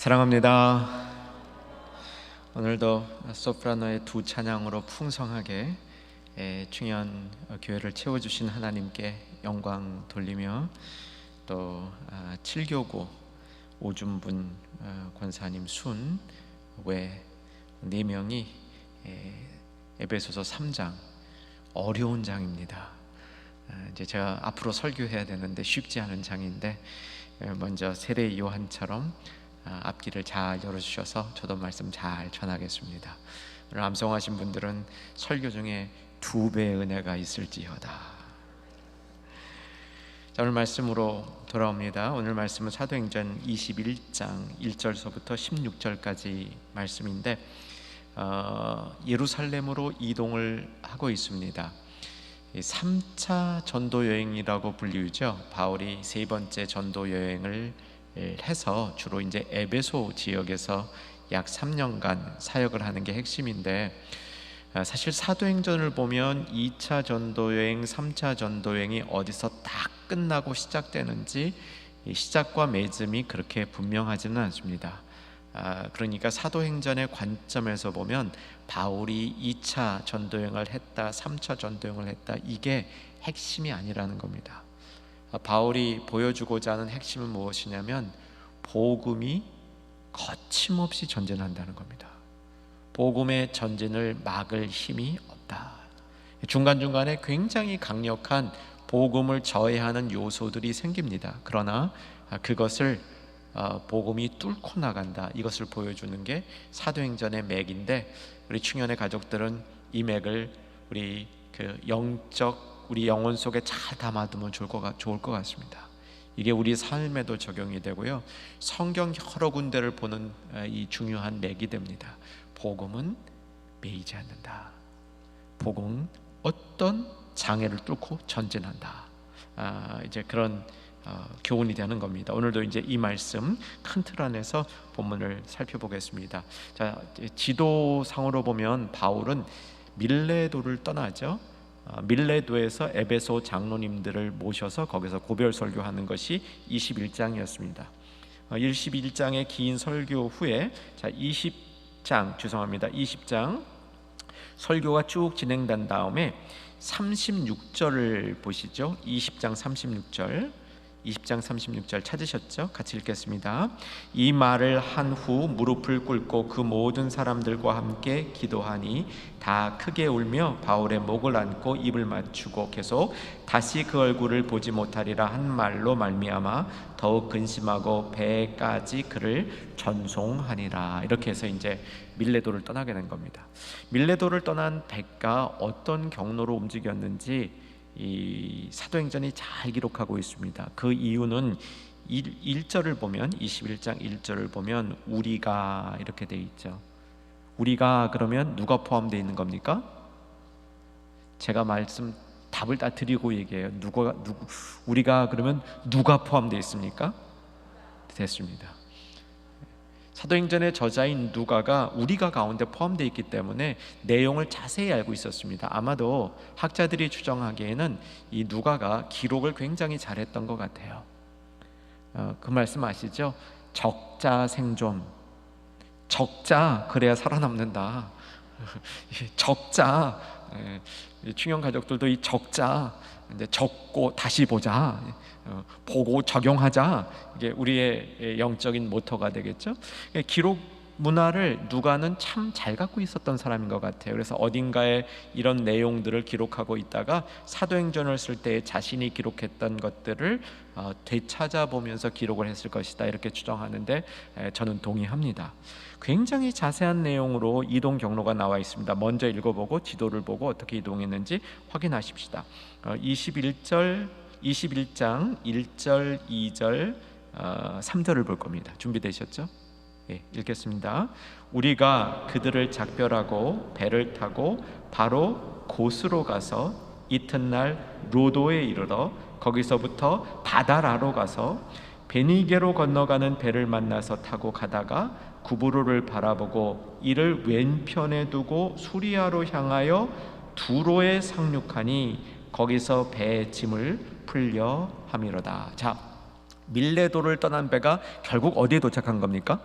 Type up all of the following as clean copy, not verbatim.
사랑합니다. 오늘도 소프라노의 두 찬양으로 풍성하게 충현 교회를 채워주신 하나님께 영광 돌리며 또 7교구 오준분 권사님 순 외 4명이 에베소서 3장 어려운 장입니다. 이제 제가 앞으로 설교해야 되는데 쉽지 않은 장인데 먼저 세례 요한처럼 앞길을 잘 열어주셔서 저도 말씀 잘 전하겠습니다. 오늘 암송하신 분들은 설교 중에 2배의 은혜가 있을지어다. 자, 오늘 말씀으로 돌아옵니다. 오늘 말씀은 사도행전 21장 1절서부터 16절까지 말씀인데 예루살렘으로 이동을 하고 있습니다. 3차 전도 여행이라고 불리우죠. 바울이 3번째 전도 여행을 해서 주로 이제 에베소 지역에서 약 3년간 사역을 하는 게 핵심인데, 사실 사도행전을 보면 2차 전도여행, 3차 전도여행이 어디서 딱 끝나고 시작되는지 시작과 맺음이 그렇게 분명하지는 않습니다. 그러니까 사도행전의 관점에서 보면 바울이 2차 전도여행을 했다, 3차 전도여행을 했다, 이게 핵심이 아니라는 겁니다. 바울이 보여주고자 하는 핵심은 무엇이냐면 복음이 거침없이 전진한다는 겁니다. 복음의 전진을 막을 힘이 없다. 중간중간에 굉장히 강력한 복음을 저해하는 요소들이 생깁니다. 그러나 그것을 복음이 뚫고 나간다, 이것을 보여주는 게 사도행전의 맥인데, 우리 충현의 가족들은 이 맥을 우리 우리 영혼 속에 잘 담아두면 좋을 것 같습니다. 이게 우리 삶에도 적용이 되고요, 성경 여러 군데를 보는 이 중요한 맥이 됩니다. 복음은 매이지 않는다. 복음은 어떤 장애를 뚫고 전진한다. 이제 그런 교훈이 되는 겁니다. 오늘도 이제 이 말씀 큰 틀 안에서 본문을 살펴보겠습니다. 자, 지도상으로 보면 바울은 밀레도를 떠나죠. 밀레도에서 에베소 장로님들을 모셔서 거기서 고별 설교하는 것이 21장이었습니다. 21장의 긴 설교 후에 20장 설교가 쭉 진행된 다음에 36절을 보시죠. 20장 36절 찾으셨죠? 같이 읽겠습니다. 이 말을 한 후 무릎을 꿇고 그 모든 사람들과 함께 기도하니 다 크게 울며 바울의 목을 안고 입을 맞추고 계속 다시 그 얼굴을 보지 못하리라 한 말로 말미암아 더욱 근심하고 배까지 그를 전송하니라. 이렇게 해서 이제 밀레도를 떠나게 된 겁니다. 밀레도를 떠난 백가 어떤 경로로 움직였는지 이 사도행전이 잘 기록하고 있습니다. 그 이유는 1절을 보면, 21장 1절을 보면 우리가 이렇게 돼 있죠. 우리가 그러면 누가 포함되어 있는 겁니까? 제가 답을 다 드리고 얘기해요. 우리가 그러면 누가 포함되어 있습니까? 됐습니다. 사도행전의 저자인 누가가 우리가 가운데 포함되어 있기 때문에 내용을 자세히 알고 있었습니다. 아마도 학자들이 추정하기에는 이 누가가 기록을 굉장히 잘했던 것 같아요. 그 말씀 아시죠? 적자 생존. 적자, 그래야 살아남는다. 적자. 충현 가족들도 이 적자, 적고 다시 보자, 보고 적용하자, 이게 우리의 영적인 모토가 되겠죠. 기록 문화를 누가는 참 잘 갖고 있었던 사람인 것 같아요. 그래서 어딘가에 이런 내용들을 기록하고 있다가 사도행전을 쓸 때 자신이 기록했던 것들을 되찾아보면서 기록을 했을 것이다, 이렇게 추정하는데 저는 동의합니다. 굉장히 자세한 내용으로 이동 경로가 나와 있습니다. 먼저 읽어보고 지도를 보고 어떻게 이동했는지 확인하십시다. 21장 1절, 2절, 3절을 볼 겁니다. 준비되셨죠? 읽겠습니다. 우리가 그들을 작별하고 배를 타고 바로 고스로 가서 이튿날 로도에 이르러 거기서부터 바다라로 가서 베니게로 건너가는 배를 만나서 타고 가다가 구브로를 바라보고 이를 왼편에 두고 수리아로 향하여 두로에 상륙하니 거기서 배의 짐을 풀려 함이로다. 자, 밀레도를 떠난 배가 결국 어디에 도착한 겁니까?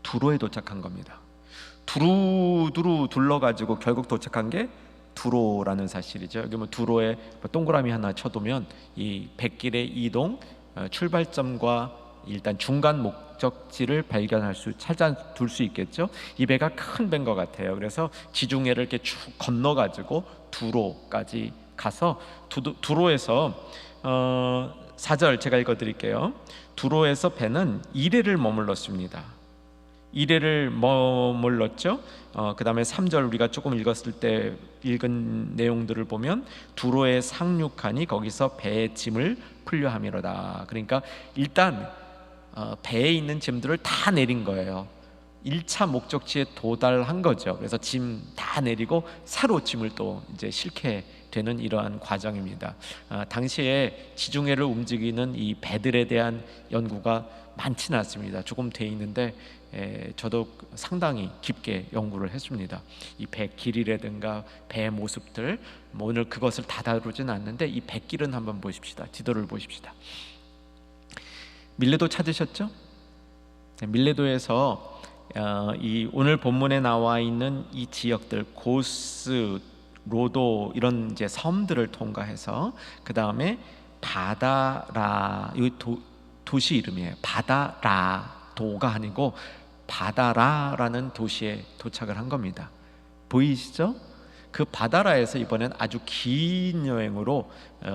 두로에 도착한 겁니다. 두루두루 둘러가지고 결국 도착한 게 두로라는 사실이죠. 여기 뭐 두로에 동그라미 하나 쳐두면 이 백길의 이동, 출발점과 일단 중간 목적지를 찾아둘 수 있겠죠. 이 배가 큰 배인 것 같아요. 그래서 지중해를 이렇게 쭉 건너가지고 두로까지 가서 두로에서 4절 제가 읽어드릴게요. 두로에서 배는 이레를 머물렀습니다. 이레를 머물렀죠. 그 다음에 3절 우리가 조금 읽었을 때 읽은 내용들을 보면 두로에 상륙하니 거기서 배의 짐을 풀려함이로다. 그러니까 일단 배에 있는 짐들을 다 내린 거예요. 1차 목적지에 도달한 거죠. 그래서 짐 다 내리고 새로 짐을 또 이제 싣게 되는 이러한 과정입니다. 당시에 지중해를 움직이는 이 배들에 대한 연구가 많지는 않습니다. 조금 돼 있는데 저도 상당히 깊게 연구를 했습니다. 이 배 길이라든가 배 모습들, 오늘 그것을 다 다루지는 않는데 이 배길은 한번 보십시다. 지도를 보십시다. 밀레도 찾으셨죠? 밀레도에서 이 오늘 본문에 나와 있는 이 지역들 고스, 로도 이런 이제 섬들을 통과해서 그 다음에 바다라, 이 도시 이름이에요. 바다라도가 아니고 바다라라는 도시에 도착을 한 겁니다. 보이시죠? 그 바다라에서 이번엔 아주 긴 여행으로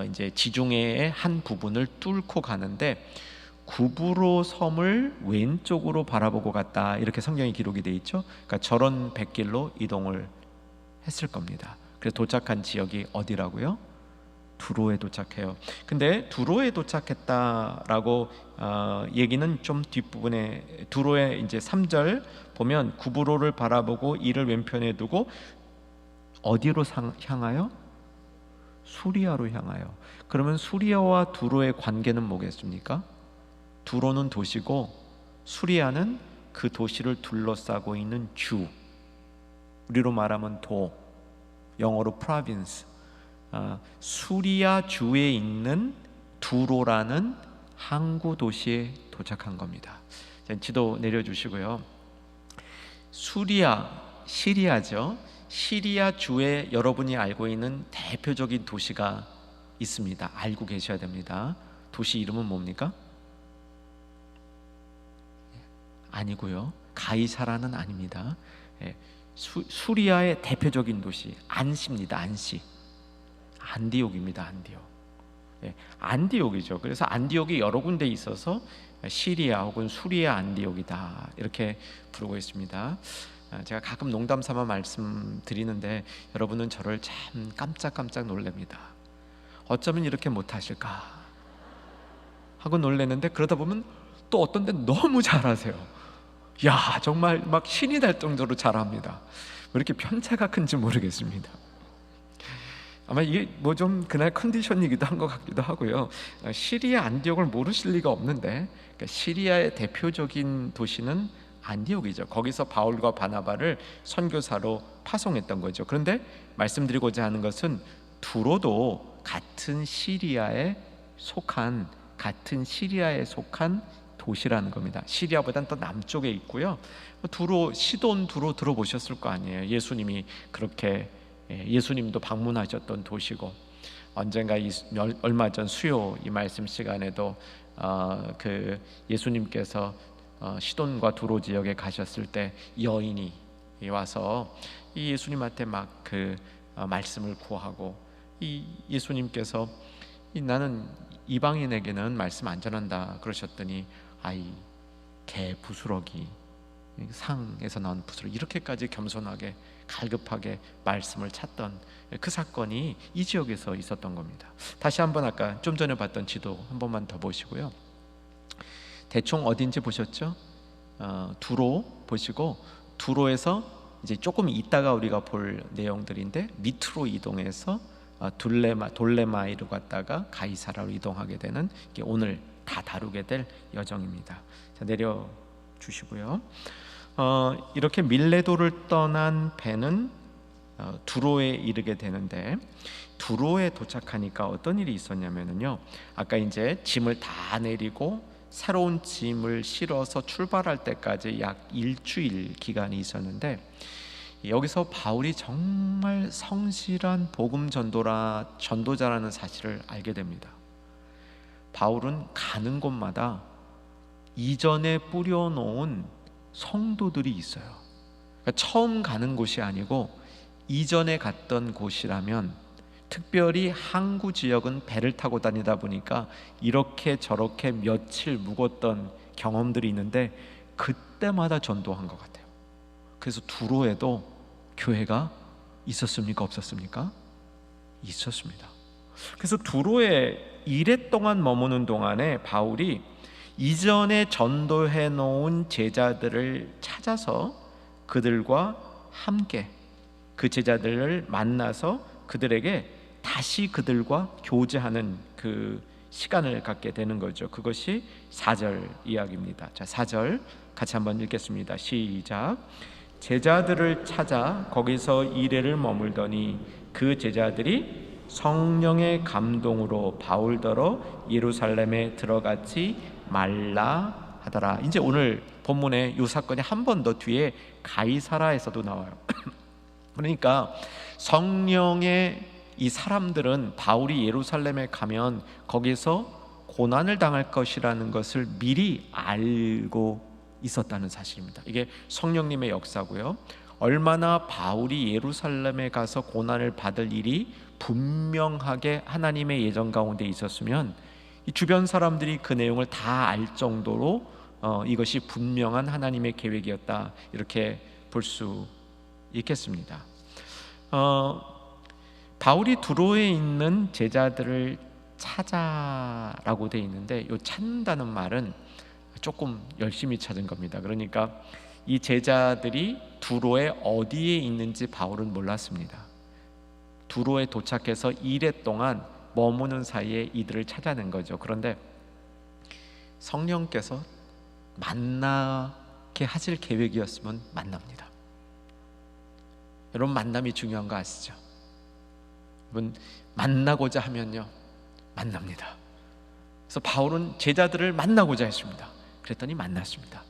이제 지중해의 한 부분을 뚫고 가는데 구브로 섬을 왼쪽으로 바라보고 갔다, 이렇게 성경에 기록이 돼 있죠. 그러니까 저런 백길로 이동을 했을 겁니다. 그래서 도착한 지역이 어디라고요? 두로에 도착해요. 근데 두로에 도착했다라고 얘기는 좀 뒷부분에, 두로에 이제 3절 보면 구브로를 바라보고 이를 왼편에 두고 어디로 향하여? 수리아로 향하여. 그러면 수리아와 두로의 관계는 뭐겠습니까? 두로는 도시고 수리아는 그 도시를 둘러싸고 있는 주, 우리로 말하면 도, 영어로 province. 수리아 주에 있는 두로라는 항구 도시에 도착한 겁니다. 지도 내려주시고요. 수리아, 시리아죠. 시리아 주에 여러분이 알고 있는 대표적인 도시가 있습니다. 알고 계셔야 됩니다. 도시 이름은 뭡니까? 아니고요. 가이사라는 아닙니다. 수리아의 대표적인 도시 안시입니다. 안시. 안디옥입니다. 안디옥. 안디옥이죠. 그래서 안디옥이 여러 군데 있어서 시리아 혹은 수리아 안디옥이다, 이렇게 부르고 있습니다. 제가 가끔 농담 삼아 말씀드리는데 여러분은 저를 참 깜짝깜짝 놀랍니다. 어쩌면 이렇게 못하실까 하고 놀라는데, 그러다 보면 또 어떤 데는 너무 잘하세요. 야, 정말 막 신이 날 정도로 잘합니다. 왜 이렇게 편차가 큰지 모르겠습니다. 아마 이게 뭐 좀 그날 컨디션이기도 한 것 같기도 하고요. 시리아 안디옥을 모르실 리가 없는데, 그러니까 시리아의 대표적인 도시는 안디옥이죠. 거기서 바울과 바나바를 선교사로 파송했던 거죠. 그런데 말씀드리고자 하는 것은 두로도 같은 시리아에 속한 도시라는 겁니다. 시리아보다는 더 남쪽에 있고요. 두로, 시돈 두로 들어보셨을 거 아니에요. 예수님이 그렇게 예수님도 방문하셨던 도시고, 언젠가 얼마 전 수요 이 말씀 시간에도 그 예수님께서 시돈과 두로 지역에 가셨을 때 여인이 와서 이 예수님한테 막 그 말씀을 구하고, 이 예수님께서 나는 이방인에게는 말씀 안 전한다 그러셨더니, 아이 개 부스러기, 상에서 나온 부스러기, 이렇게까지 겸손하게 갈급하게 말씀을 찾던 그 사건이 이 지역에서 있었던 겁니다. 다시 한번 아까 좀 전에 봤던 지도 한 번만 더 보시고요. 대충 어딘지 보셨죠? 두로 보시고, 두로에서 이제 조금 있다가 우리가 볼 내용들인데 밑으로 이동해서 돌레마이로 갔다가 가이사라로 이동하게 되는, 게 오늘 다 다루게 될 여정입니다. 자, 내려 주시고요. 이렇게 밀레도를 떠난 배는 두로에 이르게 되는데, 두로에 도착하니까 어떤 일이 있었냐면요, 아까 이제 짐을 다 내리고 새로운 짐을 실어서 출발할 때까지 약 일주일 기간이 있었는데, 여기서 바울이 정말 성실한 복음 전도자라는 사실을 알게 됩니다. 바울은 가는 곳마다 이전에 뿌려놓은 성도들이 있어요. 그러니까 처음 가는 곳이 아니고 이전에 갔던 곳이라면, 특별히 항구 지역은 배를 타고 다니다 보니까 이렇게 저렇게 며칠 묵었던 경험들이 있는데, 그때마다 전도한 것 같아요. 그래서 두로에도 교회가 있었습니까? 없었습니까? 있었습니다. 그래서 두로에 이래 동안 머무는 동안에 바울이 이전에 전도해 놓은 제자들을 찾아서 그들과 함께, 그 제자들을 만나서 그들에게 다시 그들과 교제하는 그 시간을 갖게 되는 거죠. 그것이 4절 이야기입니다. 자, 4절 같이 한번 읽겠습니다. 시작. 제자들을 찾아 거기서 이래를 머물더니 그 제자들이 성령의 감동으로 바울더러 예루살렘에 들어가지 말라 하더라. 이제 오늘 본문에 이 사건이 한 번 더 뒤에 가이사라에서도 나와요. 그러니까 성령의 이 사람들은 바울이 예루살렘에 가면 거기서 고난을 당할 것이라는 것을 미리 알고 있었다는 사실입니다. 이게 성령님의 역사고요. 얼마나 바울이 예루살렘에 가서 고난을 받을 일이 분명하게 하나님의 예정 가운데 있었으면 이 주변 사람들이 그 내용을 다 알 정도로 이것이 분명한 하나님의 계획이었다, 이렇게 볼 수 있겠습니다. 바울이 두로에 있는 제자들을 찾아라고 되어 있는데, 이 찾는다는 말은 조금 열심히 찾은 겁니다. 그러니까 이 제자들이 두로에 어디에 있는지 바울은 몰랐습니다. 두로에 도착해서 이래 동안 머무는 사이에 이들을 찾아낸 거죠. 그런데 성령께서 만나게 하실 계획이었으면 만납니다. 여러분, 만남이 중요한 거 아시죠? 여러분, 만나고자 하면요 만납니다. 그래서 바울은 제자들을 만나고자 했습니다. 그랬더니 만났습니다.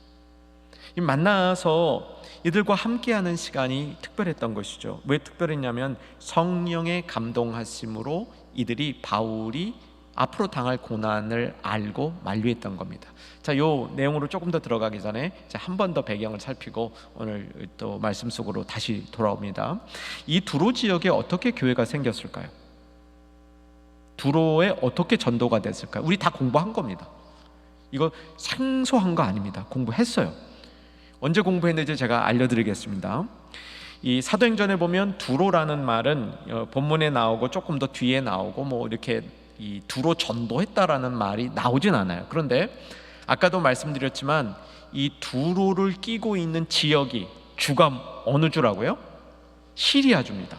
이 만나서 이들과 함께하는 시간이 특별했던 것이죠. 왜 특별했냐면 성령의 감동하심으로 이들이 바울이 앞으로 당할 고난을 알고 만류했던 겁니다. 자, 요 내용으로 조금 더 들어가기 전에 한 번 더 배경을 살피고 오늘 또 말씀 속으로 다시 돌아옵니다. 이 두로 지역에 어떻게 교회가 생겼을까요? 두로에 어떻게 전도가 됐을까요? 우리 다 공부한 겁니다. 이거 생소한 거 아닙니다. 공부했어요. 언제 공부했는지 제가 알려드리겠습니다. 이 사도행전에 보면 두로라는 말은 본문에 나오고 조금 더 뒤에 나오고 뭐 이렇게 이 두로 전도했다라는 말이 나오진 않아요. 그런데 아까도 말씀드렸지만 이 두로를 끼고 있는 지역이 주가 어느 주라고요? 시리아주입니다.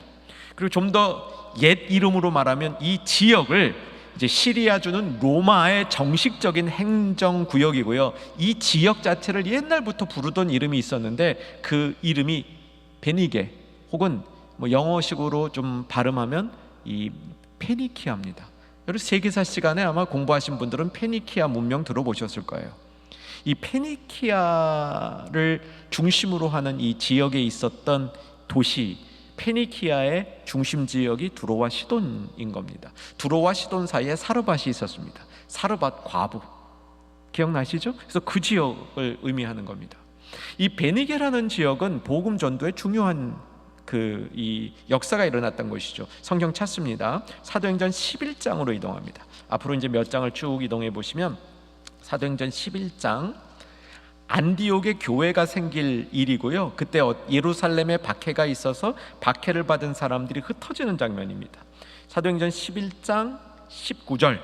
그리고 좀 더 옛 이름으로 말하면 이 지역을 이제 시리아주는 로마의 정식적인 행정구역이고요. 이 지역 자체를 옛날부터 부르던 이름이 있었는데 그 이름이 베니게, 혹은 뭐 영어식으로 좀 발음하면 이 페니키아입니다. 여러분, 세계사 시간에 아마 공부하신 분들은 페니키아 문명 들어보셨을 거예요. 이 페니키아를 중심으로 하는 이 지역에 있었던 도시, 페니키아의 중심 지역이 두로와 시돈인 겁니다. 두로와 시돈 사이에 사르밧이 있었습니다. 사르밧 과부, 기억나시죠? 그래서 그 지역을 의미하는 겁니다. 이 베니게라는 지역은 복음 전도에 중요한 이 역사가 일어났던 것이죠. 성경 찾습니다. 사도행전 11장으로 이동합니다. 앞으로 이제 몇 장을 쭉 이동해 보시면 사도행전 11장, 안디옥에 교회가 생길 일이고요. 그때 예루살렘에 박해가 있어서 박해를 받은 사람들이 흩어지는 장면입니다. 사도행전 11장 19절,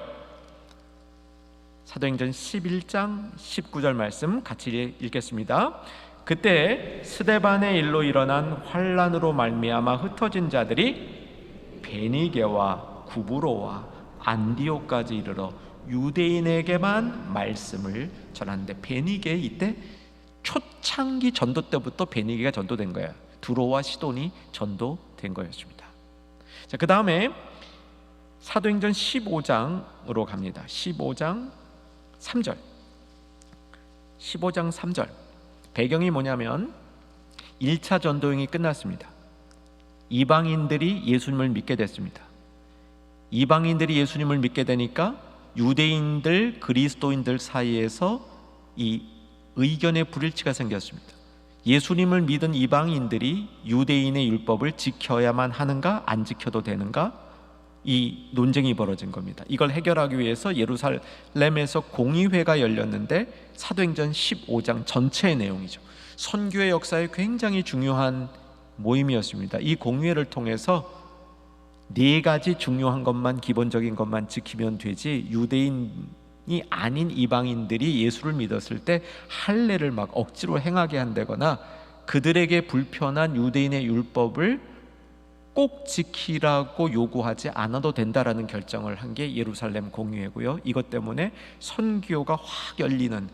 사도행전 11장 19절 말씀 같이 읽겠습니다. 그때 스데반의 일로 일어난 환난으로 말미암아 흩어진 자들이 베니게와 구브로와 안디옥까지 이르러 유대인에게만 말씀을 전하는데, 베니게 이때 초창기 전도 때부터 베니게가 전도된 거예요. 두로와 시돈이 전도된 거였습니다. 자, 그 다음에 사도행전 15장으로 갑니다. 15장 3절. 15장 3절. 배경이 뭐냐면 1차 전도여행이 끝났습니다. 이방인들이 예수님을 믿게 됐습니다. 이방인들이 예수님을 믿게 되니까 유대인들, 그리스도인들 사이에서 이 의견의 불일치가 생겼습니다. 예수님을 믿은 이방인들이 유대인의 율법을 지켜야만 하는가, 안 지켜도 되는가, 이 논쟁이 벌어진 겁니다. 이걸 해결하기 위해서 예루살렘에서 공의회가 열렸는데 사도행전 15장 전체의 내용이죠. 선교의 역사에 굉장히 중요한 모임이었습니다. 이 공의회를 통해서 네 가지 중요한 것만, 기본적인 것만 지키면 되지, 유대인이 아닌 이방인들이 예수를 믿었을 때 할례를 막 억지로 행하게 한다거나 그들에게 불편한 유대인의 율법을 꼭 지키라고 요구하지 않아도 된다라는 결정을 한 게 예루살렘 공의회고요. 이것 때문에 선교가 확 열리는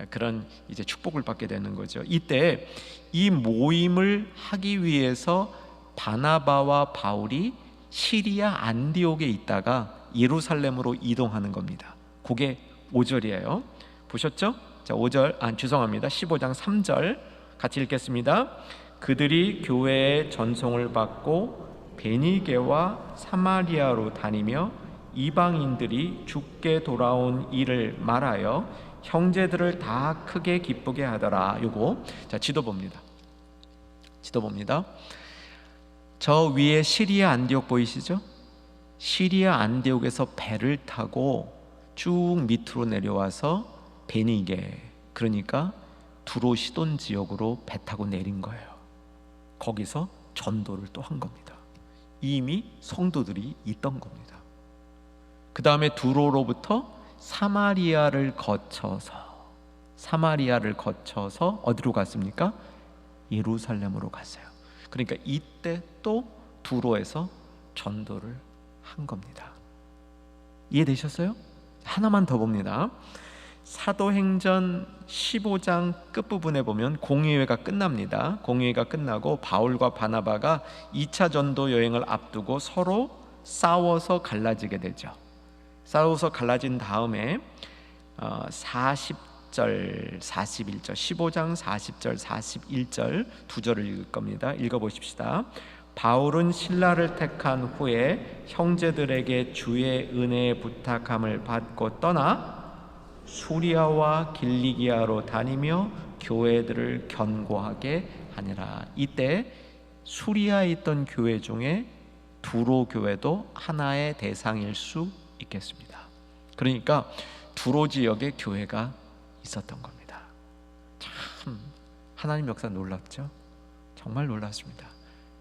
그런 이제 축복을 받게 되는 거죠. 이때 이 모임을 하기 위해서 바나바와 바울이 시리아 안디옥에 있다가 예루살렘으로 이동하는 겁니다. 그게 5절이에요. 보셨죠? 자, 15장 3절 같이 읽겠습니다. 그들이 교회의 전송을 받고 베니게와 사마리아로 다니며 이방인들이 죽게 돌아온 일을 말하여 형제들을 다 크게 기쁘게 하더라. 요거 자, 지도 봅니다. 저 위에 시리아 안디옥 보이시죠? 시리아 안디옥에서 배를 타고 쭉 밑으로 내려와서 베니게, 그러니까 두로 시돈 지역으로 배 타고 내린 거예요. 거기서 전도를 또 한 겁니다. 이미 성도들이 있던 겁니다. 그 다음에 두로로부터 사마리아를 거쳐서 어디로 갔습니까? 예루살렘으로 갔어요. 그러니까 이때 또 두로에서 전도를 한 겁니다. 이해되셨어요? 하나만 더 봅니다. 사도행전 15장 끝부분에 보면 공의회가 끝납니다. 공의회가 끝나고 바울과 바나바가 2차 전도 여행을 앞두고 서로 싸워서 갈라지게 되죠. 싸워서 갈라진 다음에 40절, 41절, 15장 40절, 41절 두 절을 읽을 겁니다. 읽어보십시다. 바울은 신라를 택한 후에 형제들에게 주의 은혜의 부탁함을 받고 떠나 수리아와 길리기아로 다니며 교회들을 견고하게 하니라. 이때 수리아에 있던 교회 중에 두로 교회도 하나의 대상일 수 있겠습니다. 그러니까 두로 지역에 교회가 있었던 겁니다. 참 하나님 역사 놀랍죠? 정말 놀랐습니다.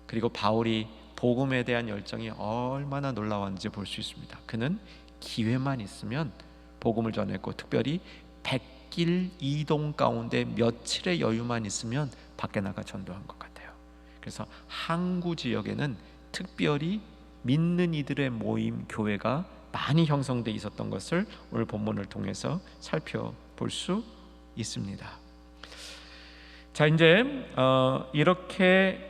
그리고 바울이 복음에 대한 열정이 얼마나 놀라웠는지 볼 수 있습니다. 그는 기회만 있으면 복음을 전했고, 특별히 100길 이동 가운데 며칠의 여유만 있으면 밖에 나가 전도한 것 같아요. 그래서 항구 지역에는 특별히 믿는 이들의 모임, 교회가 많이 형성돼 있었던 것을 오늘 본문을 통해서 살펴볼 수 있습니다. 자, 이제 이렇게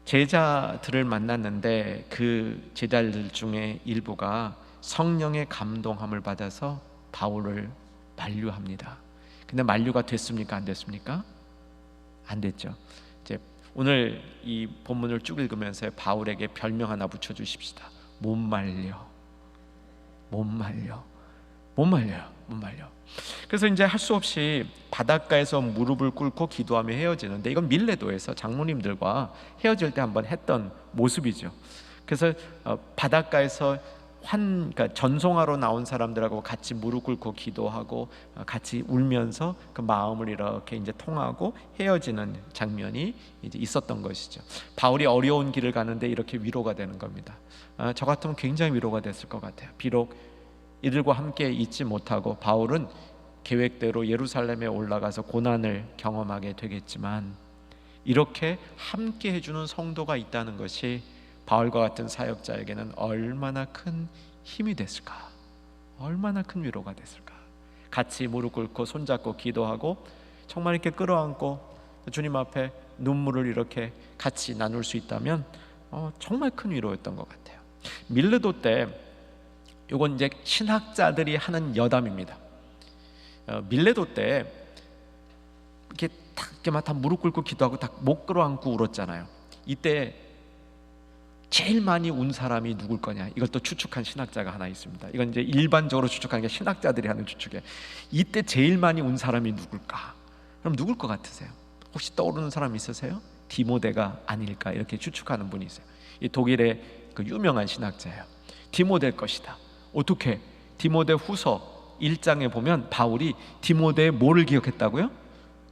제자들을 만났는데 그 제자들 중에 일부가 성령의 감동함을 받아서 바울을 만류합니다. 근데 만류가 됐습니까? 안 됐습니까? 안 됐죠. 이제 오늘 이 본문을 쭉 읽으면서 바울에게 별명 하나 붙여 주십시다. 못 말려. 그래서 이제 할 수 없이 바닷가에서 무릎을 꿇고 기도하며 헤어지는데, 이건 밀레도에서 장로님들과 헤어질 때 한번 했던 모습이죠. 그래서 바닷가에서 그러니까 전송하러 나온 사람들하고 같이 무릎 꿇고 기도하고 같이 울면서 그 마음을 이렇게 이제 통하고 헤어지는 장면이 이제 있었던 것이죠. 바울이 어려운 길을 가는데 이렇게 위로가 되는 겁니다. 저 같으면 굉장히 위로가 됐을 것 같아요. 비록 이들과 함께 있지 못하고 바울은 계획대로 예루살렘에 올라가서 고난을 경험하게 되겠지만, 이렇게 함께 해주는 성도가 있다는 것이 바울과 같은 사역자에게는 얼마나 큰 힘이 됐을까, 얼마나 큰 위로가 됐을까. 같이 무릎 꿇고 손잡고 기도하고 정말 이렇게 끌어안고 주님 앞에 눈물을 이렇게 같이 나눌 수 있다면 정말 큰 위로였던 것 같아요. 밀레도 때, 이건 이제 신학자들이 하는 여담입니다. 밀레도 때 이렇게 다 무릎 꿇고 기도하고 다 목 끌어안고 울었잖아요. 이때 제일 많이 운 사람이 누굴 거냐, 이것도 추측한 신학자가 하나 있습니다. 이건 이제 일반적으로 추측하는 게 신학자들이 하는 추측이에요. 이때 제일 많이 운 사람이 누굴까? 그럼 누굴 것 같으세요? 혹시 떠오르는 사람 있으세요? 디모데가 아닐까 이렇게 추측하는 분이 있어요. 이 독일의 그 유명한 신학자예요. 디모데일 것이다. 어떻게? 디모데 후서 1장에 보면 바울이 디모데의 뭐를 기억했다고요?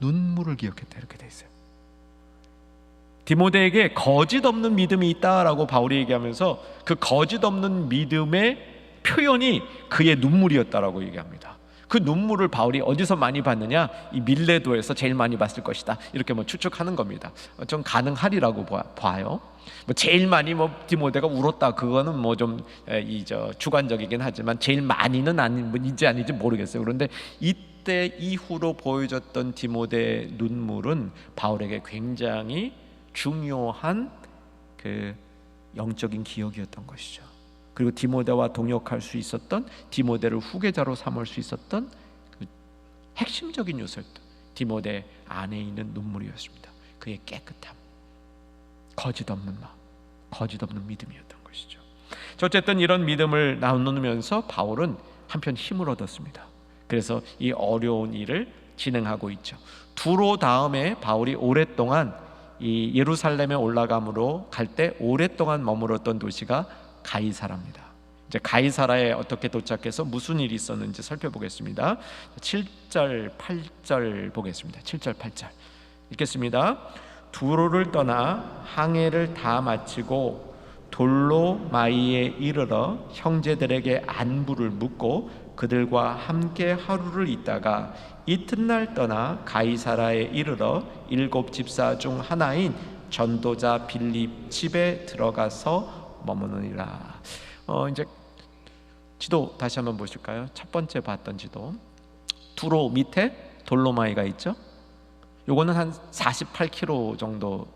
눈물을 기억했다 이렇게 돼 있어요. 디모데에게 거짓 없는 믿음이 있다라고 바울이 얘기하면서 그 거짓 없는 믿음의 표현이 그의 눈물이었다라고 얘기합니다. 그 눈물을 바울이 어디서 많이 봤느냐? 이 밀레도에서 제일 많이 봤을 것이다 이렇게 추측하는 겁니다. 좀 가능하리라고 봐요. 제일 많이 디모데가 울었다 그거는 좀 주관적이긴 하지만 제일 많이는 아닌지 아닌지 모르겠어요. 그런데 이때 이후로 보여줬던 디모데의 눈물은 바울에게 굉장히 중요한 그 영적인 기억이었던 것이죠. 그리고 디모데와 동역할 수 있었던, 디모데를 후계자로 삼을 수 있었던 그 핵심적인 요소였던 디모데 안에 있는 눈물이었습니다. 그의 깨끗함, 거짓 없는 마음, 거짓 없는 믿음이었던 것이죠. 어쨌든 이런 믿음을 나누면서 바울은 한편 힘을 얻었습니다. 그래서 이 어려운 일을 진행하고 있죠. 두로 다음에 바울이 오랫동안 이 예루살렘에 올라감으로 갈 때 오랫동안 머물었던 도시가 가이사라입니다. 이제 가이사라에 어떻게 도착해서 무슨 일이 있었는지 살펴보겠습니다. 7절 8절 보겠습니다. 7절 8절 읽겠습니다. 두로를 떠나 항해를 다 마치고 돌로마이에 이르러 형제들에게 안부를 묻고 그들과 함께 하루를 있다가 이튿날 떠나 가이사라에 이르러 7 집사 중 하나인 전도자 빌립 집에 들어가서 머무느니라. 이제 지도 다시 한번 보실까요? 첫 번째 봤던 지도. 두로 밑에 돌로마이가 있죠. 요거는 한 48km 정도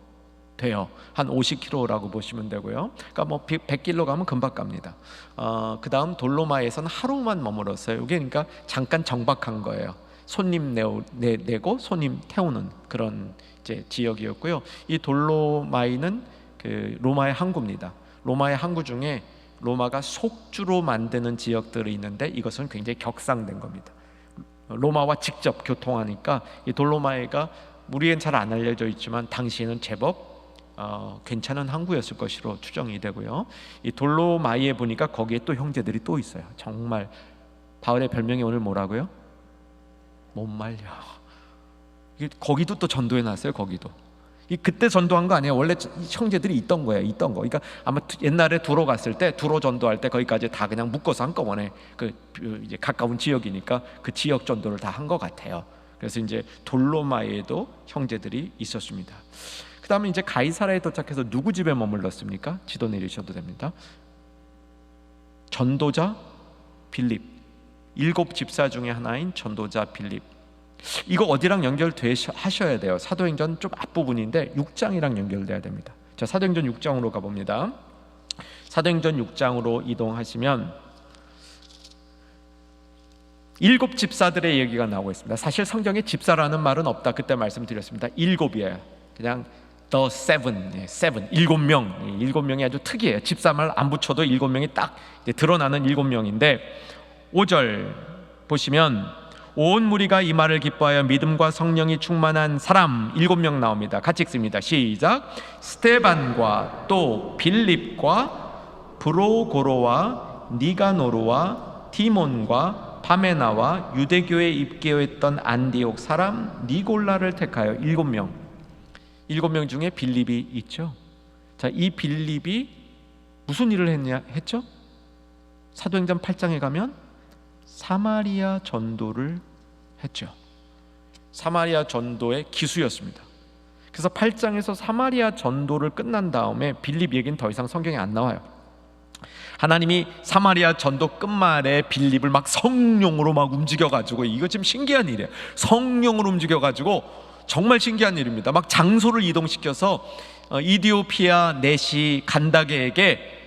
돼요. 한 50km라고 보시면 되고요. 그러니까 100km 가면 금방 갑니다. 그 다음 돌로마이에서는 하루만 머물었어요. 이게 그러니까 잠깐 정박한 거예요. 손님 내고 손님 태우는 그런 이제 지역이었고요. 이 돌로마이는 그 로마의 항구입니다. 로마의 항구 중에 로마가 속주로 만드는 지역들이 있는데 이것은 굉장히 격상된 겁니다. 로마와 직접 교통하니까 이 돌로마이가 우리엔 잘 안 알려져 있지만 당시에는 제법 괜찮은 항구였을 것으로 추정이 되고요. 이 돌로마이에 보니까 거기에 또 형제들이 또 있어요. 정말 바울의 별명이 오늘 뭐라고요? 못 말려. 거기도 또 전도해 놨어요. 거기도 그때 전도한 거 아니에요. 원래 형제들이 있던 거예요. 그러니까 아마 옛날에 두로 갔을 때 두로 전도할 때 거기까지 다 그냥 묶어서 한꺼번에 이제 가까운 지역이니까 그 지역 전도를 다 한 것 같아요. 그래서 이제 돌로마이에도 형제들이 있었습니다. 그 다음에 이제 가이사라에 도착해서 누구 집에 머물렀습니까? 지도 내리셔도 됩니다. 전도자 빌립, 7 집사 중에 하나인 전도자 빌립. 이거 어디랑 연결하셔야 돼요? 사도행전 좀 앞부분인데 6장이랑 연결돼야 됩니다. 자, 사도행전 6장으로 가봅니다. 사도행전 6장으로 이동하시면 7 집사들의 얘기가 나오고 있습니다. 사실 성경에 집사라는 말은 없다. 그때 말씀드렸습니다. 7이에요. 그냥 the seven, 7명. 7명이 아주 특이해요. 집사말 안 붙여도 7명이 딱 드러나는 7명인데 5절 보시면 온 무리가 이 말을 기뻐하여 믿음과 성령이 충만한 사람 7명 나옵니다. 같이 읽습니다. 시작. 스데반과 또 빌립과 브로고로와 니가노르와 디몬과 파메나와 유대교에 입교했던 안디옥 사람 니골라를 택하여 7명. 7명 중에 빌립이 있죠. 자, 이 빌립이 무슨 일을 했죠? 사도행전 8장에 가면 사마리아 전도를 했죠. 사마리아 전도의 기수였습니다. 그래서 8장에서 사마리아 전도를 끝난 다음에 빌립 얘기는 더 이상 성경에 안 나와요. 하나님이 사마리아 전도 끝말에 빌립을 막 성령으로 막 움직여가지고, 이거 지금 신기한 일이에요. 성령으로 움직여가지고 정말 신기한 일입니다. 막 장소를 이동시켜서 이디오피아 내시 간다게에게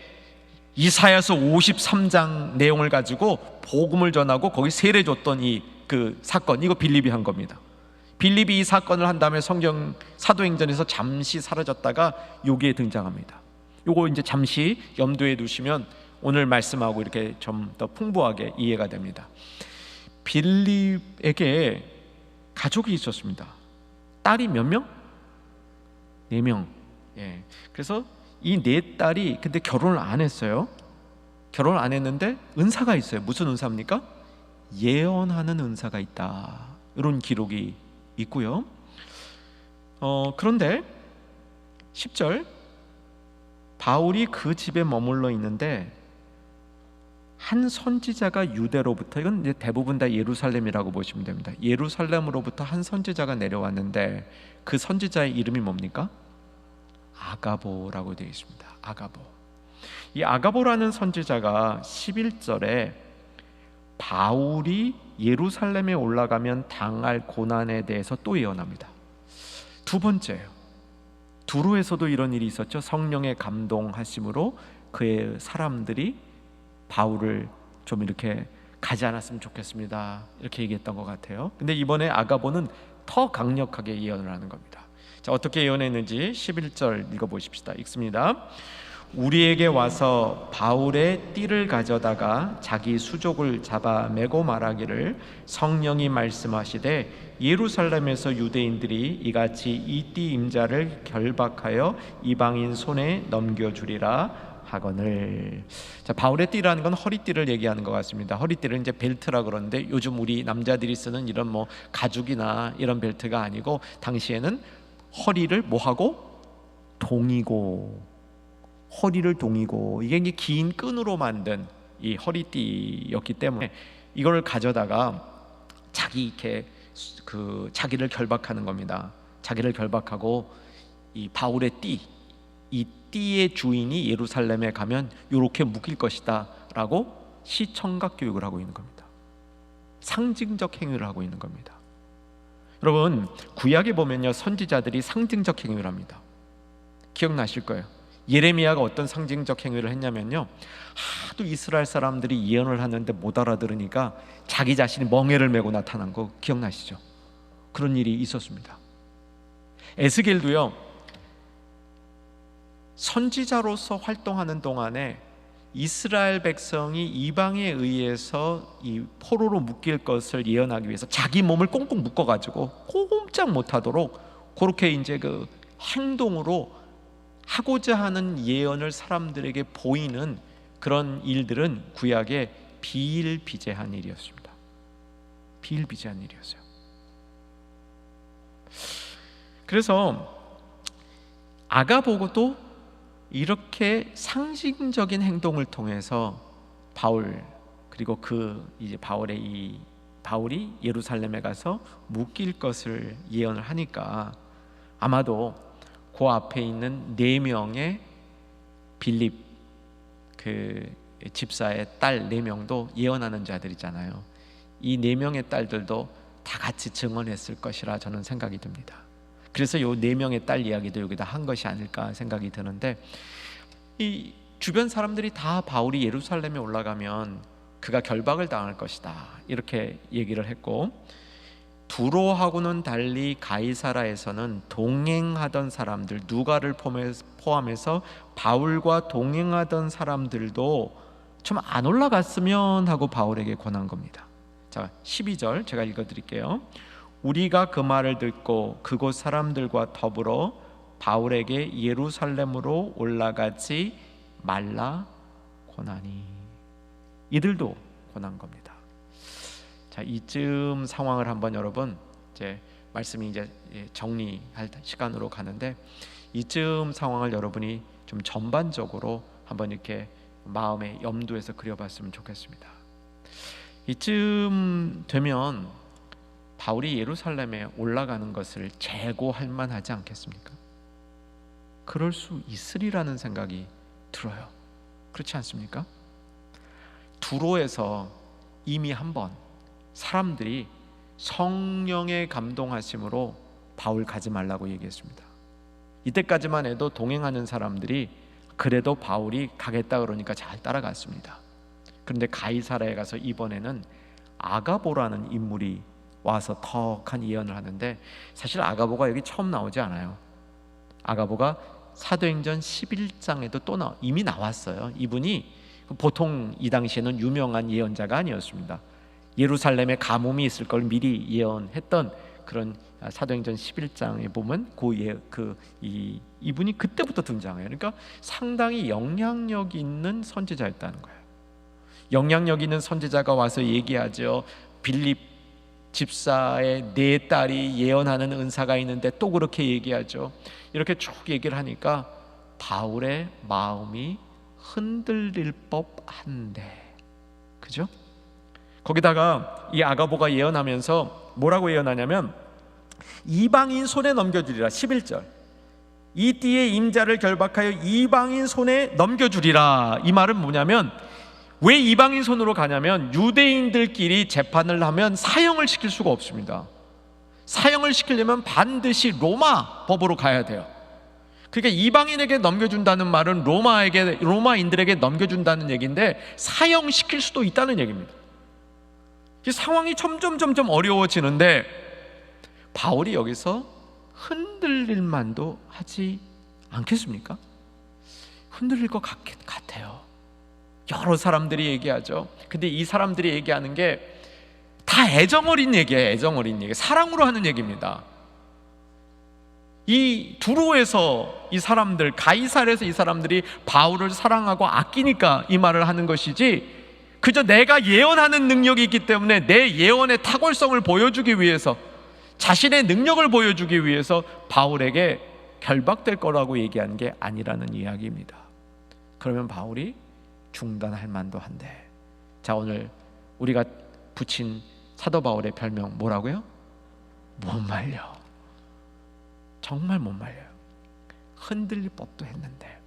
이사야서 53장 내용을 가지고 복음을 전하고 거기 세례 줬던 그 사건, 이거 빌립이 한 겁니다. 빌립이 이 사건을 한 다음에 성경 사도행전에서 잠시 사라졌다가 여기에 등장합니다. 요거 이제 잠시 염두에 두시면 오늘 말씀하고 이렇게 좀 더 풍부하게 이해가 됩니다. 빌립에게 가족이 있었습니다. 딸이 몇 명? 4명. 예. 그래서 이 4딸이 근데 결혼을 안 했어요. 결혼을 안 했는데 은사가 있어요. 무슨 은사입니까? 예언하는 은사가 있다. 이런 기록이 있고요. 그런데 10절 바울이 그 집에 머물러 있는데 한 선지자가 유대로부터, 이건 이제 대부분 다 예루살렘이라고 보시면 됩니다. 예루살렘으로부터 한 선지자가 내려왔는데 그 선지자의 이름이 뭡니까? 아가보라고 되어 있습니다. 아가보. 이 아가보라는 선지자가 11절에 바울이 예루살렘에 올라가면 당할 고난에 대해서 또 예언합니다. 두 번째예요. 두로에서도 이런 일이 있었죠. 성령의 감동하심으로 그의 사람들이 바울을 좀 이렇게 가지 않았으면 좋겠습니다, 이렇게 얘기했던 것 같아요. 근데 이번에 아가보는 더 강력하게 예언을 하는 겁니다. 자, 어떻게 예언했는지 11절 읽어보십시다. 읽습니다. 우리에게 와서 바울의 띠를 가져다가 자기 수족을 잡아 매고 말하기를 성령이 말씀하시되 예루살렘에서 유대인들이 이같이 이 띠 임자를 결박하여 이방인 손에 넘겨주리라 하거늘. 자, 바울의 띠라는 건 허리띠를 얘기하는 것 같습니다. 허리띠를 이제 벨트라 그러는데 요즘 우리 남자들이 쓰는 이런 뭐 가죽이나 이런 벨트가 아니고 당시에는 허리를 뭐하고? 동이고, 허리를 동이고, 이게 긴 끈으로 만든 이 허리띠였기 때문에 이걸 가져다가 자기를 결박하는 겁니다. 자기를 결박하고 이 바울의 띠, 이 띠의 주인이 예루살렘에 가면 이렇게 묶일 것이다 라고 시청각 교육을 하고 있는 겁니다. 상징적 행위를 하고 있는 겁니다. 여러분, 구약에 보면요, 선지자들이 상징적 행위를 합니다. 기억나실 거예요. 예레미야가 어떤 상징적 행위를 했냐면요, 하도 이스라엘 사람들이 예언을 하는데 못 알아들으니까 자기 자신이 멍에를 메고 나타난 거 기억나시죠? 그런 일이 있었습니다. 에스겔도요, 선지자로서 활동하는 동안에 이스라엘 백성이 이방에 의해서 이 포로로 묶일 것을 예언하기 위해서 자기 몸을 꽁꽁 묶어가지고 꼼짝 못하도록 그렇게 이제 그 행동으로 하고자 하는 예언을 사람들에게 보이는 그런 일들은 구약의 비일비재한 일이었습니다. 비일비재한 일이었어요. 그래서 아가보고도 이렇게 상징적인 행동을 통해서 바울, 그리고 바울이 예루살렘에 가서 묶일 것을 예언을 하니까 아마도 그 앞에 있는 4명의 빌립 그 집사의 딸 4명도 예언하는 자들이잖아요. 이 4명의 딸들도 다 같이 증언했을 것이라 저는 생각이 듭니다. 그래서 요 4명의 딸 이야기도 여기다 한 것이 아닐까 생각이 드는데, 이 주변 사람들이 다 바울이 예루살렘에 올라가면 그가 결박을 당할 것이다 이렇게 얘기를 했고, 두로하고는 달리 가이사라에서는 동행하던 사람들, 누가를 포함해서 바울과 동행하던 사람들도 좀 안 올라갔으면 하고 바울에게 권한 겁니다. 자, 12절 제가 읽어드릴게요. 우리가 그 말을 듣고 그곳 사람들과 더불어 바울에게 예루살렘으로 올라가지 말라 권하니. 이들도 권한 겁니다. 자, 이쯤 상황을 한번 여러분, 이제 말씀이 이제 정리할 시간으로 가는데, 이쯤 상황을 여러분이 좀 전반적으로 한번 이렇게 마음의 염두에서 그려봤으면 좋겠습니다. 이쯤 되면 바울이 예루살렘에 올라가는 것을 재고할 만하지 않겠습니까? 그럴 수 있으리라는 생각이 들어요. 그렇지 않습니까? 두로에서 이미 한번 사람들이 성령의 감동하심으로 바울 가지 말라고 얘기했습니다. 이때까지만 해도 동행하는 사람들이 그래도 바울이 가겠다 그러니까 잘 따라갔습니다. 그런데 가이사라에 가서 이번에는 아가보라는 인물이 와서 턱한 예언을 하는데, 사실 아가보가 여기 처음 나오지 않아요. 아가보가 사도행전 11장에도 이미 나왔어요. 이분이 보통 이 당시에는 유명한 예언자가 아니었습니다. 예루살렘에 가뭄이 있을 걸 미리 예언했던 그런 사도행전 11장에 보면 이분이 그때부터 등장해요. 그러니까 상당히 영향력 있는 선지자였다는 거예요. 영향력 있는 선지자가 와서 얘기하죠. 빌립 집사의 네 딸이 예언하는 은사가 있는데 또 그렇게 얘기하죠. 이렇게 쭉 얘기를 하니까 바울의 마음이 흔들릴 법한데, 그죠? 거기다가 이 아가보가 예언하면서 뭐라고 예언하냐면, 이방인 손에 넘겨주리라. 11절, 이 띠의 임자를 결박하여 이방인 손에 넘겨주리라. 이 말은 뭐냐면, 왜 이방인 손으로 가냐면 유대인들끼리 재판을 하면 사형을 시킬 수가 없습니다. 사형을 시키려면 반드시 로마 법으로 가야 돼요. 그러니까 이방인에게 넘겨준다는 말은 로마인들에게 넘겨준다는 얘기인데, 사형시킬 수도 있다는 얘기입니다. 이 상황이 점점 어려워지는데, 바울이 여기서 흔들릴 만도 하지 않겠습니까? 흔들릴 것 같아요. 여러 사람들이 얘기하죠. 근데 이 사람들이 얘기하는 게 다 애정어린 얘기예요. 애정어린 얘기, 사랑으로 하는 얘기입니다. 이 두로에서 이 사람들, 가이사랴에서 이 사람들이 바울을 사랑하고 아끼니까 이 말을 하는 것이지, 그저 내가 예언하는 능력이 있기 때문에 내 예언의 탁월성을 보여주기 위해서, 자신의 능력을 보여주기 위해서 바울에게 결박될 거라고 얘기하는 게 아니라는 이야기입니다. 그러면 바울이 중단할 만도 한데, 자, 오늘 우리가 붙인 사도 바울의 별명 뭐라고요? 못 말려. 정말 못 말려요. 흔들릴 법도 했는데,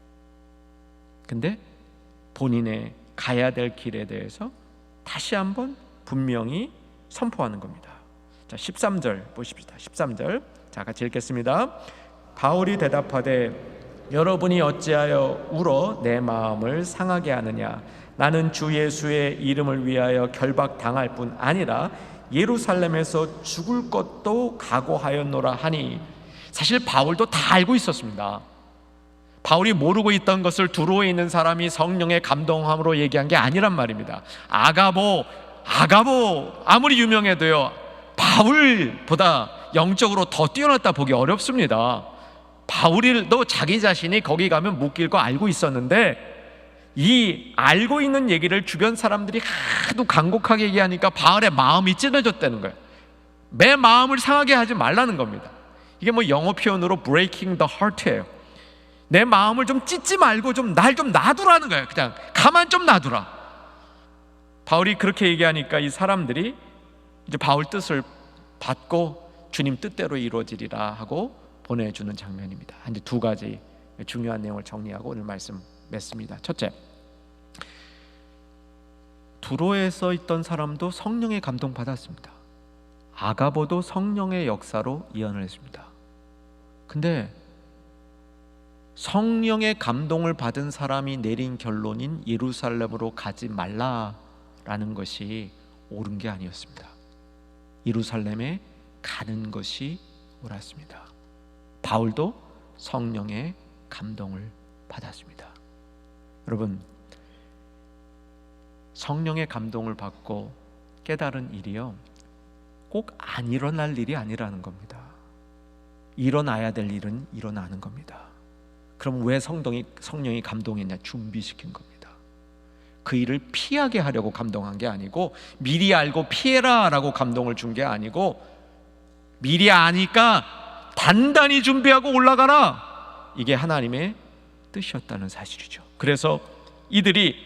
근데 본인의 가야 될 길에 대해서 다시 한번 분명히 선포하는 겁니다. 자, 13절 보십시다. 13절, 자, 같이 읽겠습니다. 바울이 대답하되 여러분이 어찌하여 울어 내 마음을 상하게 하느냐? 나는 주 예수의 이름을 위하여 결박당할 뿐 아니라 예루살렘에서 죽을 것도 각오하였노라 하니. 사실 바울도 다 알고 있었습니다. 바울이 모르고 있던 것을 두로에 있는 사람이 성령의 감동함으로 얘기한 게 아니란 말입니다. 아가보 아무리 유명해도요, 바울보다 영적으로 더 뛰어났다 보기 어렵습니다. 바울도 자기 자신이 거기 가면 묶일 거 알고 있었는데, 이 알고 있는 얘기를 주변 사람들이 하도 간곡하게 얘기하니까 바울의 마음이 찢어졌다는 거예요. 내 마음을 상하게 하지 말라는 겁니다. 이게 뭐 영어 표현으로 breaking the heart예요. 내 마음을 좀 찢지 말고 날 좀 놔두라는 거예요. 그냥 가만 좀 놔두라. 바울이 그렇게 얘기하니까 이 사람들이 이제 바울 뜻을 받고 주님 뜻대로 이루어지리라 하고 보내주는 장면입니다. 한 두 가지 중요한 내용을 정리하고 오늘 말씀 맺습니다. 첫째, 두로에서 있던 사람도 성령의 감동 받았습니다. 아가보도 성령의 역사로 예언을 했습니다. 근데 성령의 감동을 받은 사람이 내린 결론인 예루살렘으로 가지 말라라는 것이 옳은 게 아니었습니다. 예루살렘에 가는 것이 옳았습니다. 바울도 성령의 감동을 받았습니다. 여러분, 성령의 감동을 받고 깨달은 일이요, 꼭 안 일어날 일이 아니라는 겁니다. 일어나야 될 일은 일어나는 겁니다. 그럼 왜 성령이 감동했냐? 준비시킨 겁니다. 그 일을 피하게 하려고 감동한 게 아니고, 미리 알고 피해라 라고 감동을 준 게 아니고, 미리 아니까 단단히 준비하고 올라가라, 이게 하나님의 뜻이었다는 사실이죠. 그래서 이들이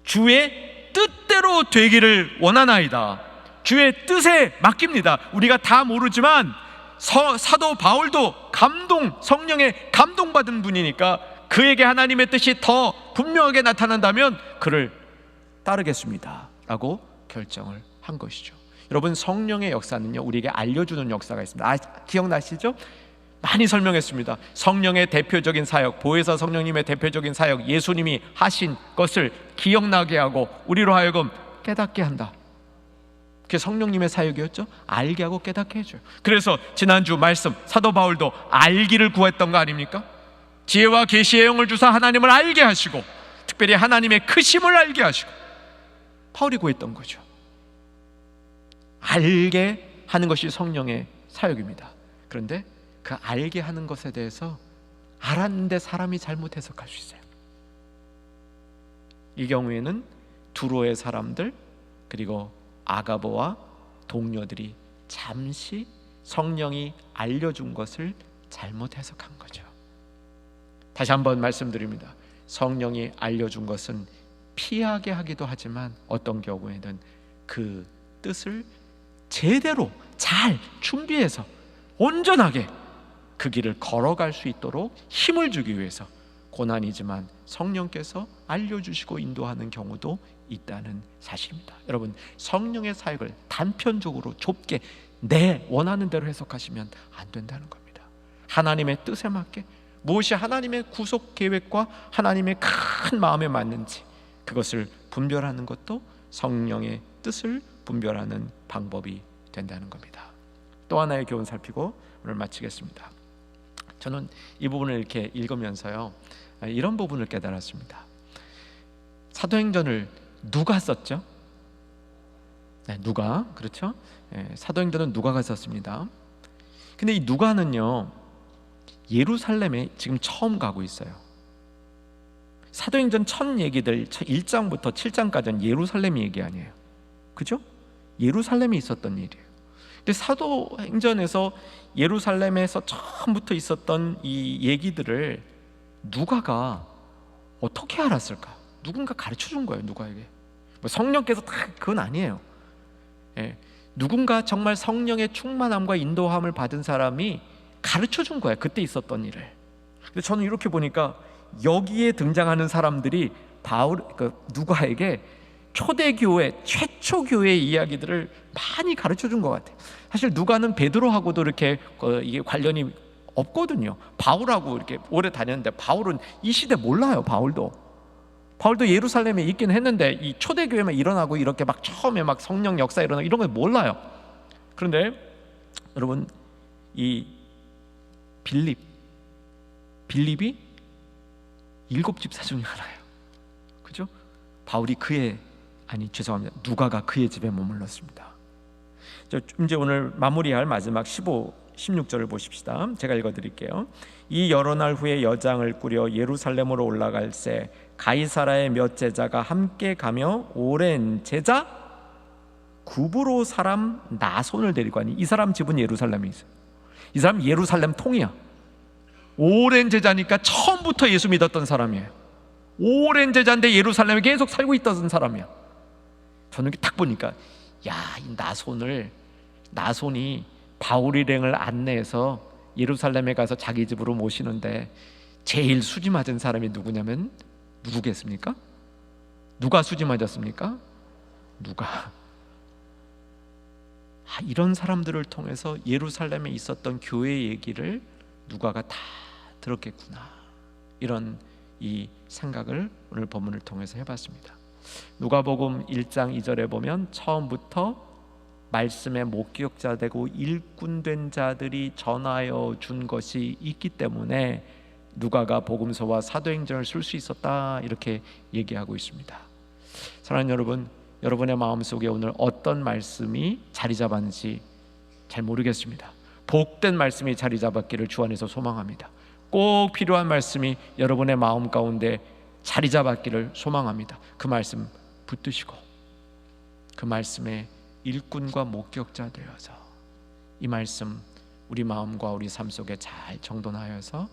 주의 뜻대로 되기를 원하나이다, 주의 뜻에 맡깁니다. 우리가 다 모르지만 사도 바울도 성령의 감동받은 분이니까 그에게 하나님의 뜻이 더 분명하게 나타난다면 그를 따르겠습니다 라고 결정을 한 것이죠. 여러분, 성령의 역사는요, 우리에게 알려주는 역사가 있습니다. 기억나시죠? 많이 설명했습니다. 성령의 대표적인 사역, 보혜사 성령님의 대표적인 사역, 예수님이 하신 것을 기억나게 하고 우리로 하여금 깨닫게 한다. 그게 성령님의 사역이었죠. 알게 하고 깨닫게 해줘요. 그래서 지난주 말씀 사도 바울도 알기를 구했던 거 아닙니까? 지혜와 계시의 영을 주사 하나님을 알게 하시고, 특별히 하나님의 크심을 알게 하시고, 바울이 구했던 거죠. 알게 하는 것이 성령의 사역입니다. 그런데 그 알게 하는 것에 대해서 알았는데 사람이 잘못 해석할 수 있어요. 이 경우에는 두로의 사람들 그리고 아가보와 동료들이 잠시 성령이 알려준 것을 잘못 해석한 거죠. 다시 한번 말씀드립니다. 성령이 알려준 것은 피하게 하기도 하지만 어떤 경우에는 그 뜻을 제대로 잘 준비해서 온전하게 그 길을 걸어갈 수 있도록 힘을 주기 위해서 고난이지만 성령께서 알려주시고 인도하는 경우도 있다는 사실입니다. 여러분, 성령의 사역을 단편적으로 좁게 내 원하는 대로 해석하시면 안 된다는 겁니다. 하나님의 뜻에 맞게 무엇이 하나님의 구속 계획과 하나님의 큰 마음에 맞는지 그것을 분별하는 것도 성령의 뜻을 분별하는 방법이 된다는 겁니다. 또 하나의 교훈 살피고 오늘 마치겠습니다. 저는 이 부분을 이렇게 읽으면서요, 이런 부분을 깨달았습니다. 사도행전을 누가 썼죠? 네, 누가, 그렇죠? 네, 사도행전은 누가가 썼습니다. 근데 이 누가는요, 예루살렘에 지금 처음 가고 있어요. 사도행전 첫 얘기들 1장부터 7장까지는 예루살렘 얘기 아니에요. 그죠? 예루살렘에 있었던 일이에요. 근데 사도행전에서 예루살렘에서 처음부터 있었던 이 얘기들을 누가가 어떻게 알았을까? 누군가 가르쳐 준 거예요. 누가에게 뭐 성령께서 다 그건 아니에요. 예, 누군가 정말 성령의 충만함과 인도함을 받은 사람이 가르쳐 준 거예요. 그때 있었던 일을. 근데 저는 이렇게 보니까 여기에 등장하는 사람들이 누가에게 초대교회, 최초 교회의 이야기들을 많이 가르쳐 준 것 같아요. 사실 누가는 베드로하고도 이렇게 이게 관련이 없거든요. 바울하고 이렇게 오래 다녔는데 바울은 이 시대 몰라요. 바울도 예루살렘에 있긴 했는데 이 초대교회만 일어나고 이렇게 막 처음에 막 성령 역사 일어나고 이런 걸 몰라요. 그런데 여러분, 이 빌립이 7 집사 중에 하나예요. 그죠? 누가가 그의 집에 머물렀습니다. 이제 오늘 마무리할 마지막 15, 16절을 보십시다. 제가 읽어드릴게요. 이 여러 날 후에 여장을 꾸려 예루살렘으로 올라갈새 가이사라의 몇 제자가 함께 가며 오랜 제자 구브로 사람 나손을 데리고 가니, 이 사람 집은 예루살렘에 있어요. 이 사람 예루살렘 통이야. 오랜 제자니까 처음부터 예수 믿었던 사람이에요. 오랜 제자인데 예루살렘에 계속 살고 있던 사람이야. 저는 딱 보니까 이 나손이 바울 일행을 안내해서 예루살렘에 가서 자기 집으로 모시는데 제일 수지 맞은 사람이 누구겠습니까? 누가 수지 맞았습니까? 누가. 이런 사람들을 통해서 예루살렘에 있었던 교회 얘기를 누가가 다 들었겠구나, 이런 이 생각을 오늘 본문을 통해서 해봤습니다. 누가복음 1장 2절에 보면 처음부터 말씀의 목격자 되고 일꾼된 자들이 전하여 준 것이 있기 때문에 누가가 복음서와 사도행전을 쓸 수 있었다, 이렇게 얘기하고 있습니다. 사랑하는 여러분, 여러분의 마음속에 오늘 어떤 말씀이 자리 잡았는지 잘 모르겠습니다. 복된 말씀이 자리 잡았기를 주 안에서 소망합니다. 꼭 필요한 말씀이 여러분의 마음 가운데 자리 잡았기를 소망합니다. 그 말씀 붙드시고 그 말씀의 일꾼과 목격자 되어서 이 말씀 우리 마음과 우리 삶 속에 잘 정돈하여서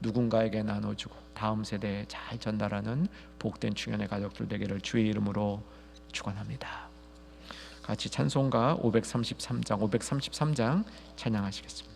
누군가에게 나눠주고 다음 세대에 잘 전달하는 복된 충현의 가족들 되기를 주의 이름으로 축원합니다. 같이 찬송가 533장 찬양하시겠습니다.